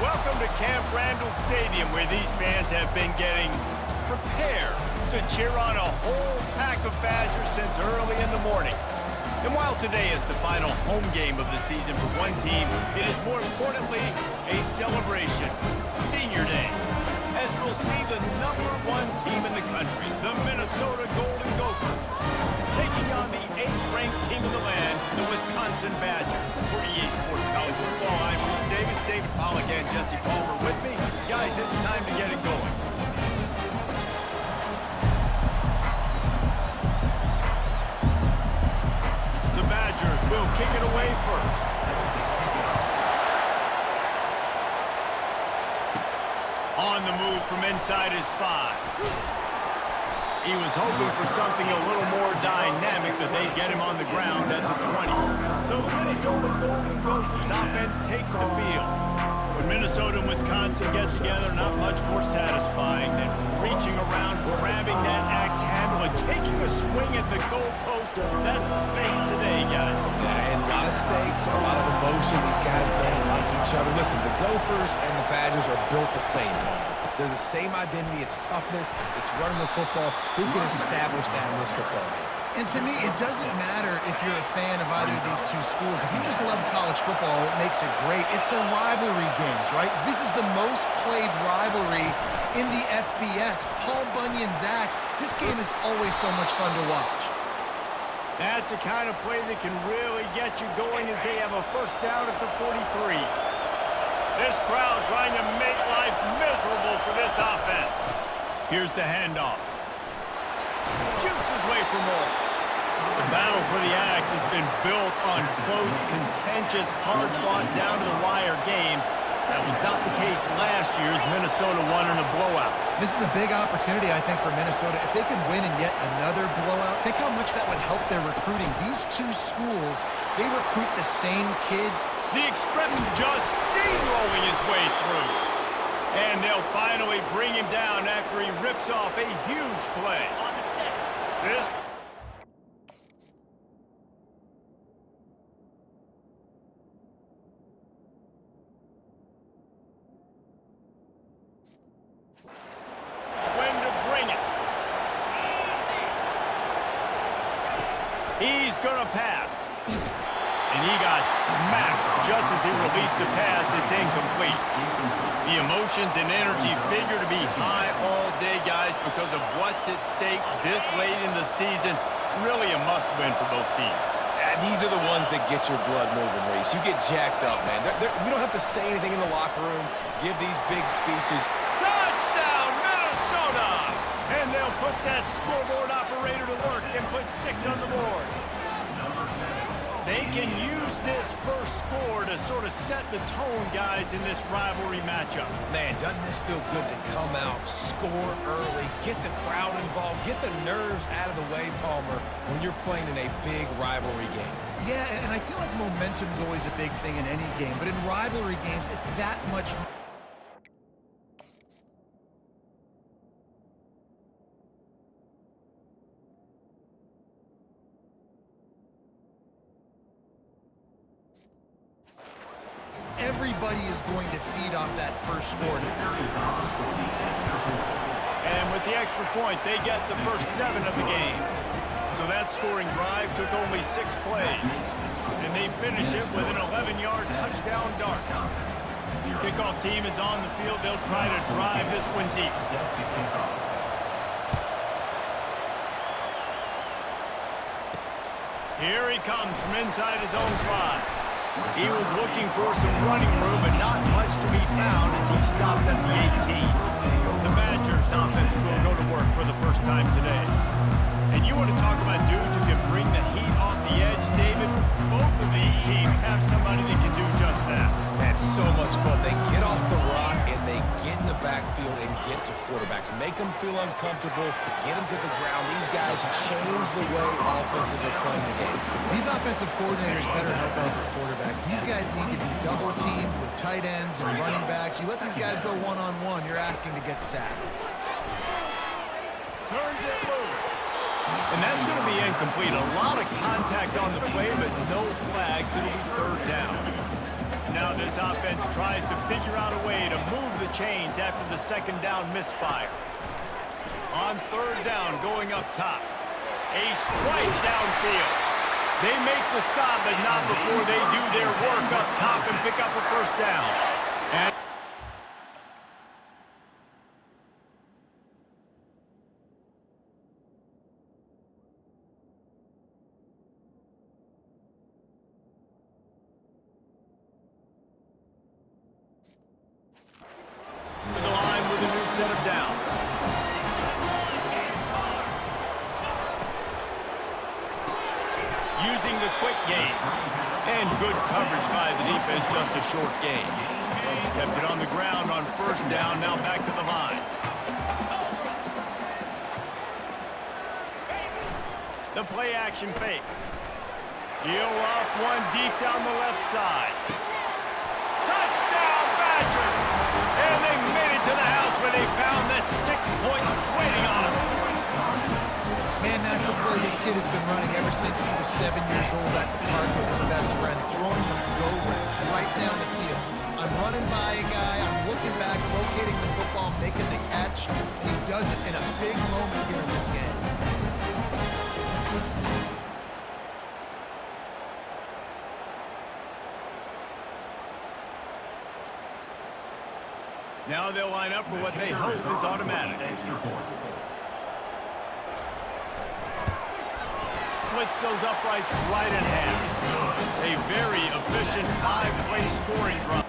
Welcome to Camp Randall Stadium, where these fans have been getting prepared to cheer on a whole pack of Badgers since early in the morning. And while today is the final home game of the season for one team, it is more importantly a celebration, Senior Day, as we'll see the #1 team in the country, the Minnesota Golden Gophers, taking on the 8th-ranked team in the land, the Wisconsin Badgers. For EA Sports College Football, I'm Reese Davis, David Pollack, and Jesse Palmer with me. Guys, it's time to get it going. The Badgers will kick it away first. On the move from inside his 5. He was hoping for something a little more dynamic, but they get him on the ground at the 20. So the Minnesota Golden Gophers offense takes the field. When Minnesota and Wisconsin get together, not much more satisfying than reaching around, grabbing that axe handle, and taking a swing at the goalpost. That's the stakes today, guys. Yeah, and a lot of stakes, a lot of emotion. These guys don't like each other. Listen, the Gophers and the Badgers are built the same. They're the same identity. It's toughness. It's running the football. Who can establish that in this football game? And to me, it doesn't matter if you're a fan of either of these two schools. If you just love college football, it makes it great. It's the rivalry games, right? This is the most played rivalry in the FBS. Paul Bunyan's Axe. This game is always so much fun to watch. That's the kind of play that can really get you going as they have a first down at the 43. This crowd trying to make life miserable for this offense. Here's the handoff. Jukes his way for more. The battle for the Axe has been built on close, contentious, hard-fought, down-to-the-wire games. That was not the case last year's Minnesota won in a blowout. This is a big opportunity, I think, for Minnesota. If they could win in yet another blowout, think how much that would help their recruiting. These two schools, they recruit the same kids. The Express just steamrolling his way through. And they'll finally bring him down after he rips off a huge play. This when to bring it. He's gonna pass. And he got smacked just as he released the pass. It's incomplete. The emotions and energy figure to be high all day, guys, because of what's at stake this late in the season. Really a must-win for both teams. These are the ones that get your blood moving, Reese. You get jacked up, man. We don't have to say anything in the locker room, give these big speeches. Touchdown, Minnesota! And they'll put that scoreboard operator to work and put 6 on the board. They can use this first score to sort of set the tone, guys, in this rivalry matchup. Man, doesn't this feel good to come out, score early, get the crowd involved, get the nerves out of the way, Palmer, when you're playing in a big rivalry game? Yeah, and I feel like momentum's always a big thing in any game, but in rivalry games, it's that much. Everybody is going to feed off that first score. And with the extra point, they get the first 7 of the game. So that scoring drive took only 6 plays. And they finish it with an 11-yard touchdown dart. Kickoff team is on the field. They'll try to drive this one deep. Here he comes from inside his own 5. He was looking for some running room, but not much to be found as he stopped at the 18. The Badgers offense will go to work for the first time today. And you want to talk about dudes who can bring the heat off the edge, David? Both of these teams have somebody that can do just that. That's so much fun. They get off the rock and they get in the backfield and get to quarterbacks. Make them feel uncomfortable, get them to the ground. These guys change the way offenses are playing the game. These offensive coordinators better help out their quarterback. These guys need to be double-teamed with tight ends and running backs. You let these guys go one-on-one, you're asking to get sacked. Turns it loose. And that's going to be incomplete. A lot of contact on the play, but no flags. It'll be 3rd down. now this offense tries to figure out a way to move the chains after the second down misfire. On third down, going up top. A strike downfield. They make the stop, but not before they do their work up top and pick up a first down. And the line with a new set of downs. Using the quick game. And good coverage by the defense, just a short gain. Kept it on the ground on first down, now back to the line. The play action fake. He'll off one deep down the left side. Touchdown, Badgers! And they made it to the house where they found that 6 points waiting on them. Man, that's a play this kid has been running ever since he was 7 years old at the park with his best friend, throwing them go routes right down the field. I'm running by a guy, I'm looking back, locating the football, making the catch, and he does it in a big moment here in this game. Now they'll line up for what they hope is automatic. Splits those uprights right in half. A very efficient 5-play scoring drive.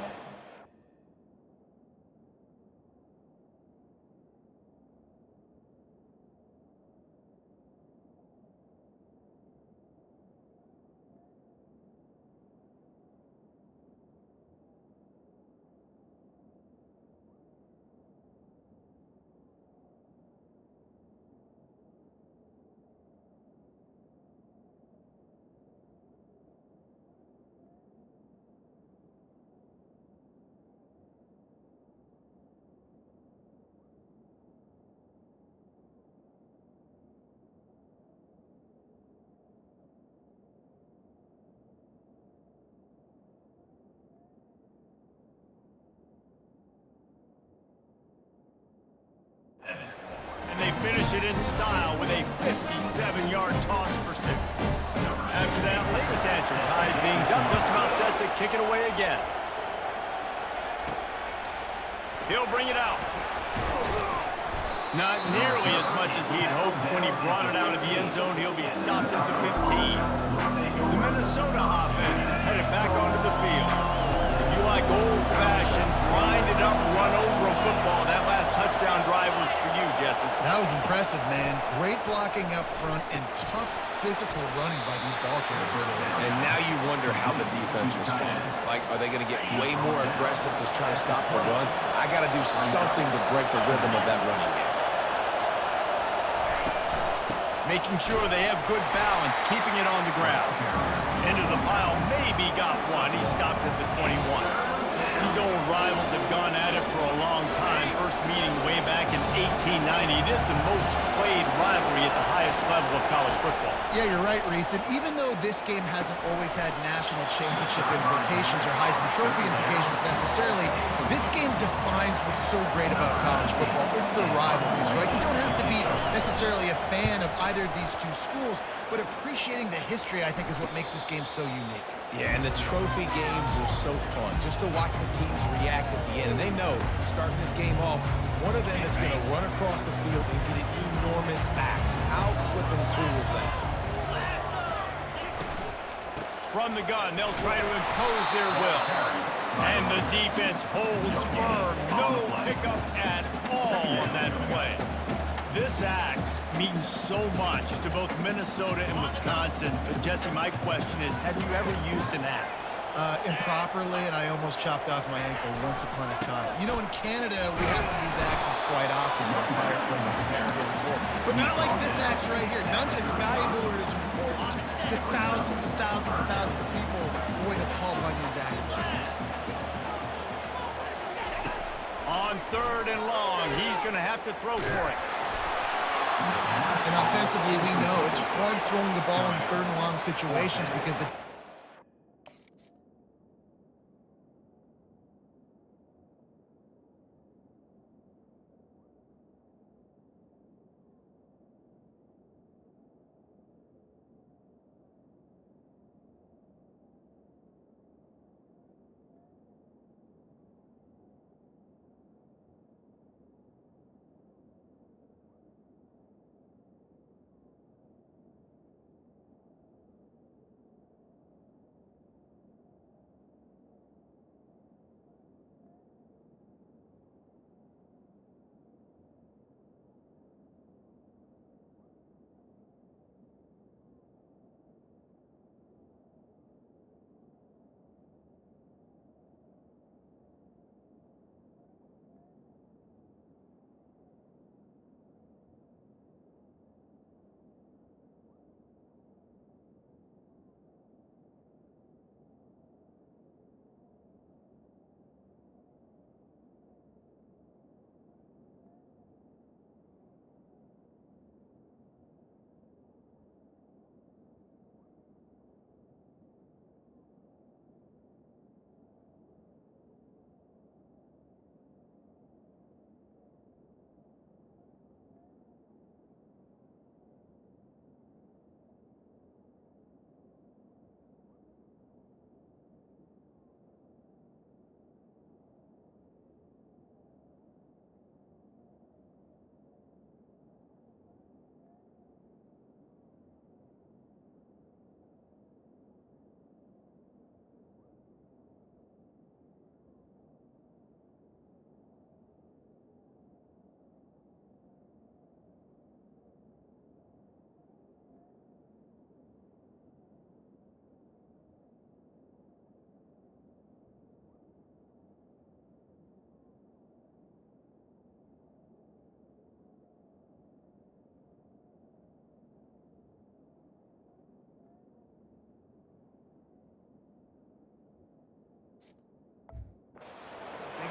And they finish it in style with a 57-yard toss for 6. After that latest answer tied things up, just about set to kick it away again. He'll bring it out. Not nearly as much as he'd hoped when he brought it out of the end zone. He'll be stopped at the 15. The Minnesota offense is headed back onto the field. If you like old-fashioned, grind-it-up, run-over football, that last touchdown drive was for you, Jesse. That was impressive, man. Great blocking up front and tough physical running by these ball carriers. And now you wonder how the defense responds. Like, are they going to get way more aggressive to try to stop the run? I got to do something to break the rhythm of that running game. Making sure they have good balance, keeping it on the ground. Into the pile, maybe got one. He stopped at the 21. These old rivals have gone at it for a long time. First meeting way back in 1890. It is the most played rivalry at the highest level of college football. Yeah, you're right, Reese. And even though this game hasn't always had national championship implications or Heisman Trophy implications necessarily, this game defines what's so great about college football. It's the rivalries, right? You don't have to be necessarily a fan of either of these two schools, but appreciating the history, I think, is what makes this game so unique. Yeah, and the trophy games are so fun, just to watch the teams react at the end. And they know, starting this game off, one of them is going to run across the field and get an enormous axe. How flippin' cool is that? From the gun, they'll try to impose their will. And the defense holds firm. No pickup at all on that play. This axe means so much to both Minnesota and Wisconsin. But, Jesse, my question is, have you ever used an axe? Improperly, and I almost chopped off my ankle once upon a time. You know, in Canada, we have to use axes quite often. Our fireplaces and that's really cool. But not like this axe right here. None as valuable or as important to thousands and thousands and thousands of people the way that Paul Bunyan's axe is. On third and long, he's going to have to throw for it. And offensively, we know it's hard throwing the ball in third and long situations because the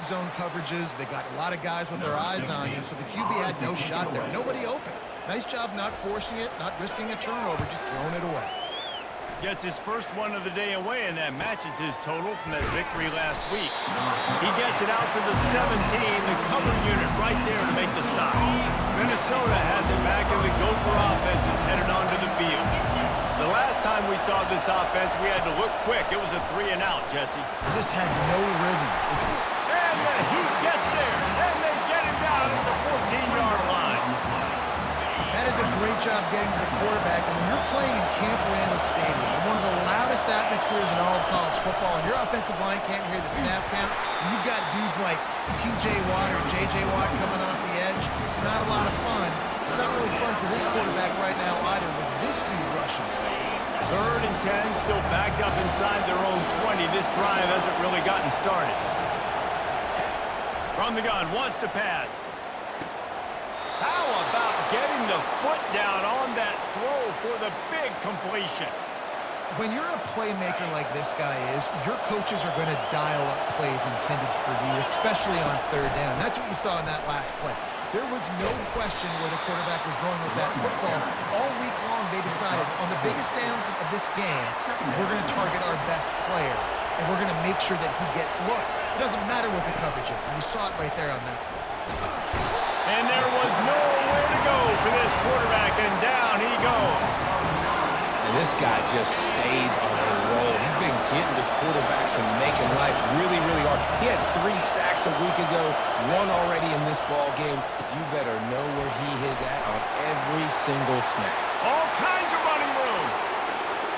zone coverages. They got a lot of guys with their eyes on you, so the QB had no shot there. Nobody open. Nice job not forcing it, not risking a turnover, just throwing it away. Gets his first one of the day away, and that matches his total from that victory last week. He gets it out to the 17, the cover unit right there to make the stop. Minnesota has it back, and the Gopher offense is headed onto the field. The last time we saw this offense, we had to look quick. It was a 3-and-out, Jesse. They just had no rhythm. And the Heat gets there, and they get him down at the 14-yard line. That is a great job getting to the quarterback. And when you're playing in Camp Randall Stadium, one of the loudest atmospheres in all of college football, and your offensive line can't hear the snap count, and you've got dudes like T.J. Watt or J.J. Watt coming off the edge, it's not a lot of fun. It's not really fun for this quarterback right now either with this dude rushing. 3rd and 10, still backed up inside their own 20. This drive hasn't really gotten started. From the gun, wants to pass. How about getting the foot down on that throw for the big completion? When you're a playmaker like this guy is, your coaches are going to dial up plays intended for you, especially on 3rd down. That's what you saw in that last play. There was no question where the quarterback was going with that football. All week long, they decided on the biggest downs of this game, we're going to target our best player, and we're going to make sure that he gets looks. It doesn't matter what the coverage is, and you saw it right there on that play. And there was nowhere to go for this quarterback, and down he goes. And this guy just stays on a roll. He's been getting to quarterbacks and making life really, really hard. He had 3 sacks a week ago, 1 already in this ball game. You better know where he is at on every single snap. All kinds of running room.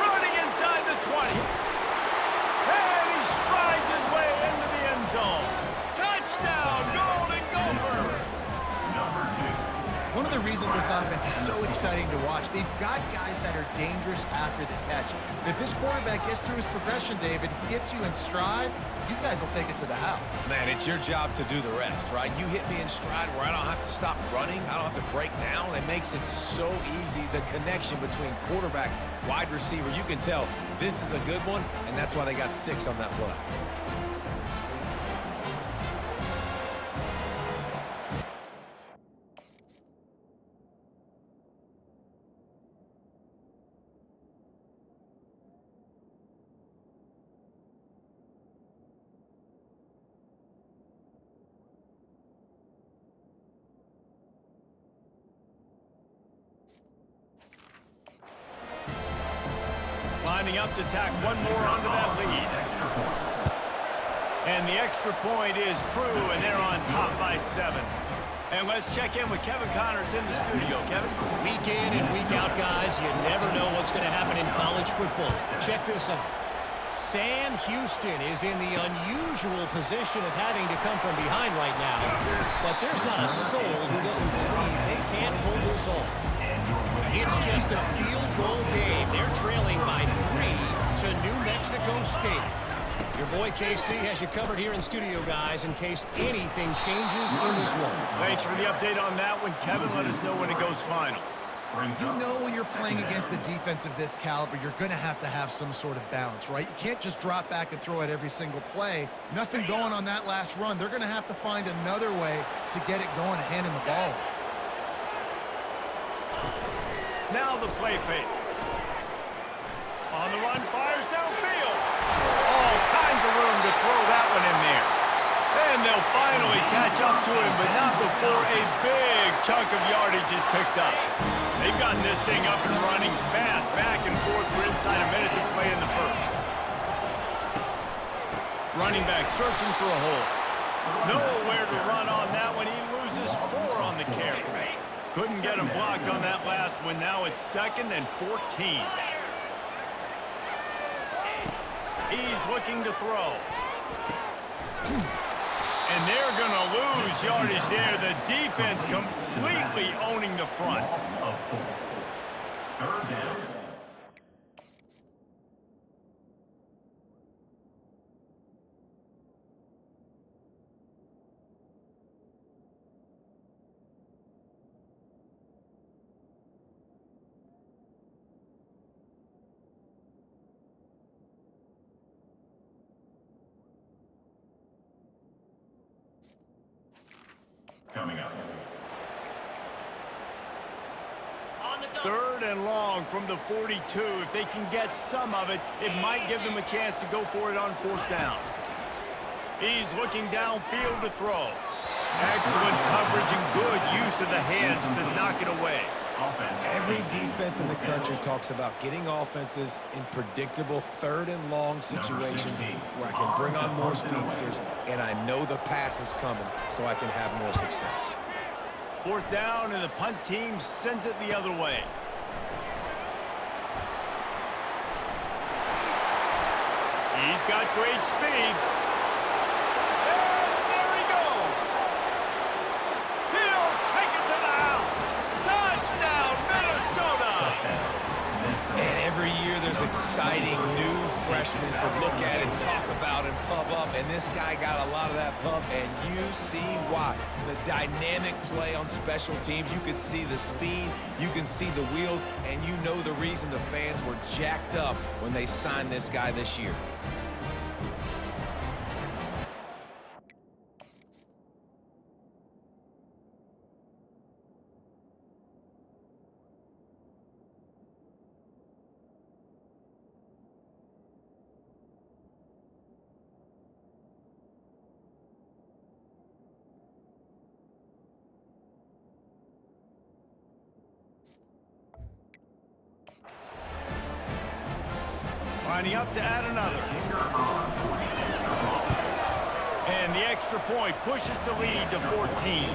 Running inside the 20. And he strides his way into the end zone. Touchdown, Golden Gophers! One of the reasons this offense is so exciting to watch, they've got guys that are dangerous after the catch. And if this quarterback gets through his progression, David, hits you in stride, these guys will take it to the house. Man, it's your job to do the rest, right? You hit me in stride where I don't have to stop running. I don't have to break down. It makes it so easy, the connection between quarterback, wide receiver. You can tell this is a good one, and that's why they got 6 on that play. Lining up to tack one more onto that lead. And the extra point is true, and they're on top by 7. And let's check in with Kevin Connors in the studio. Kevin? Week in and week out, guys, you never know what's going to happen in college football. Check this out. Sam Houston is in the unusual position of having to come from behind right now. But there's not a soul who doesn't believe they can't pull this off. It's just a field goal game. They're trailing by 3 to New Mexico State. Your boy KC has you covered here in studio, guys, in case anything changes in this one. Thanks for the update on that one, Kevin. Let us know when it goes final. You know when you're playing against a defense of this caliber, you're going to have some sort of balance, right? You can't just drop back and throw it every single play. Nothing going on that last run. They're going to have to find another way to get it going and hand him the ball. Now the play fake. On the run, fires downfield. All kinds of room to throw that one in there. And they'll finally catch up to him, but not before a big chunk of yardage is picked up. They've gotten this thing up and running fast, back and forth. We're inside a minute to play in the first. Running back searching for a hole. Nowhere to run on that one. He loses 4 on the carry. Couldn't get him blocked on that last one. Now it's 2nd and 14. He's looking to throw. And they're going to lose yardage there. The defense completely owning the front. Third down. and long from the 42. If they can get some of it, it might give them a chance to go for it on 4th down. He's looking downfield to throw. Excellent coverage and good use of the hands to knock it away. Every defense in the country talks about getting offenses in predictable 3rd and long situations where I can bring on more speedsters and I know the pass is coming so I can have more success. 4th down and the punt team sends it the other way. He's got great speed. Exciting new freshmen to look at and talk about and pub up, and this guy got a lot of that pub, and you see why. The dynamic play on special teams, you can see the speed, you can see the wheels, and you know the reason the fans were jacked up when they signed this guy this year. Lining up to add another. And the extra point pushes the lead to 14.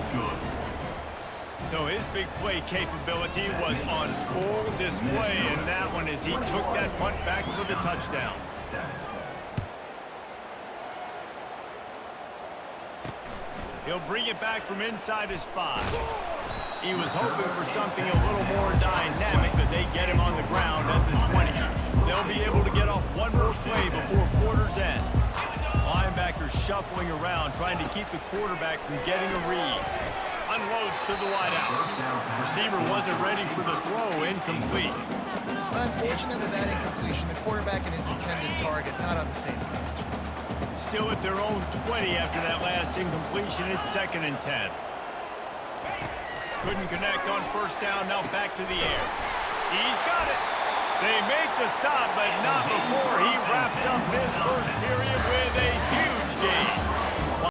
So his big play capability was on full display in that one as he took that punt back for the touchdown. He'll bring it back from inside his 5. He was hoping for something a little more dynamic, but they get him on the ground at the 20. They'll be able to get off one more play before quarter's end. Linebackers shuffling around, trying to keep the quarterback from getting a read. Unloads to the wideout. Receiver wasn't ready for the throw, incomplete. Unfortunate with that incompletion, the quarterback and his intended target not on the same page. Still at their own 20 after that last incompletion. It's 2nd and 10. Couldn't connect on 1st down, now back to the air. He's got it. They make the stop, but not before he wraps up this 1st period with a huge gain.